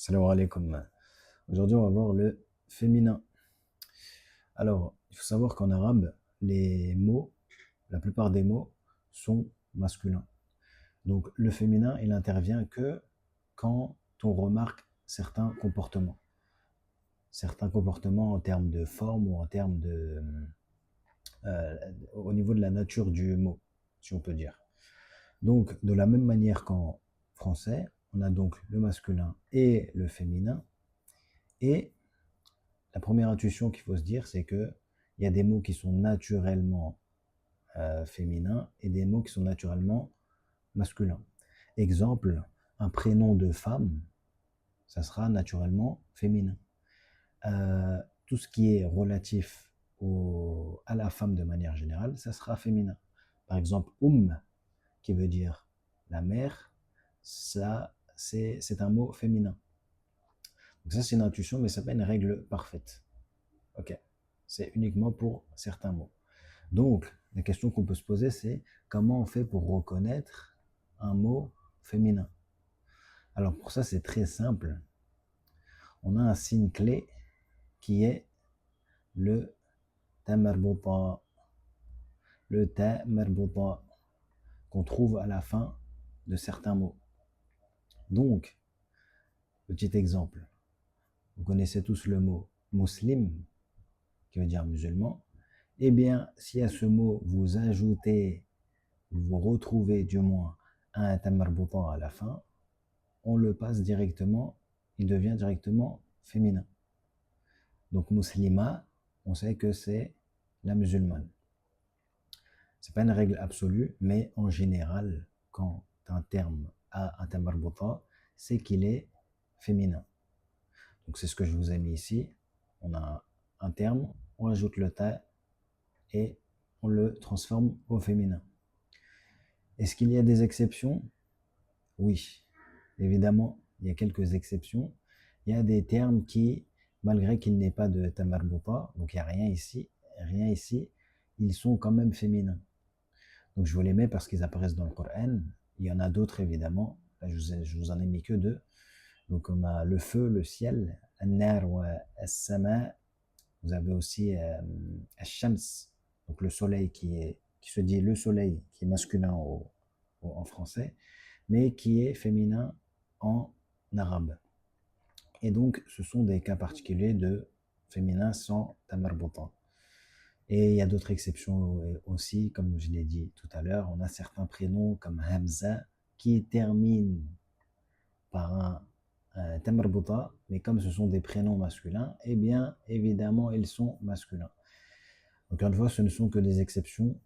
Salam alaikum. Aujourd'hui, on va voir le féminin. Alors, il faut savoir qu'en arabe, les mots, la plupart des mots sont masculins. Donc, le féminin, il intervient que quand on remarque certains comportements en termes de forme ou en termes au niveau de la nature du mot, si on peut dire. Donc, de la même manière qu'en français, on a donc le masculin et le féminin. Et la première intuition qu'il faut se dire, c'est que il y a des mots qui sont naturellement féminins et des mots qui sont naturellement masculins. Exemple, un prénom de femme, ça sera naturellement féminin. Tout ce qui est relatif à la femme de manière générale, ça sera féminin. Par exemple, qui veut dire la mère, ça c'est un mot féminin. Donc ça c'est une intuition, mais ça n'est pas une règle parfaite. Ok, c'est uniquement pour certains mots. Donc, la question qu'on peut se poser, c'est comment on fait pour reconnaître un mot féminin? Alors pour ça, c'est très simple. On a un signe clé qui est le ta marbuta, le ta marbuta qu'on trouve à la fin de certains mots. Donc, petit exemple, vous connaissez tous le mot muslim, qui veut dire musulman. Eh bien, si à ce mot vous ajoutez, vous retrouvez du moins un ta marbuta à la fin, on le passe directement, il devient directement féminin. Donc muslima, on sait que c'est la musulmane. C'est pas une règle absolue, mais en général, quand un terme a un ta marbuta, c'est qu'il est féminin. Donc c'est ce que je vous ai mis ici. On a un terme, on ajoute le ta et on le transforme au féminin. Est-ce qu'il y a des exceptions? Oui, évidemment, il y a quelques exceptions. Il y a des termes qui, malgré qu'il n'ait pas de ta marbuta, donc il n'y a rien ici, ils sont quand même féminins. Donc je vous les mets parce qu'ils apparaissent dans le Coran. Il y en a d'autres évidemment. Là, je vous en ai mis que deux. Donc on a le feu, le ciel, an-nar wa as-sama. Vous avez aussi ash-shams, donc le soleil qui se dit le soleil, qui est masculin en français, mais qui est féminin en arabe. Et donc ce sont des cas particuliers de féminin sans tamarbutan. Et il y a d'autres exceptions aussi, comme je l'ai dit tout à l'heure, on a certains prénoms comme Hamza qui terminent par un tamarbuta, mais comme ce sont des prénoms masculins, eh bien évidemment ils sont masculins. Encore une fois, ce ne sont que des exceptions,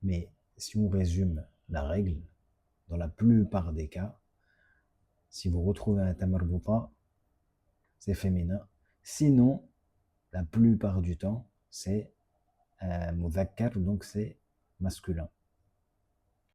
mais si on résume la règle, dans la plupart des cas, si vous retrouvez un tamarbuta, c'est féminin. Sinon, la plupart du temps, c'est mudhakkar, donc c'est masculin.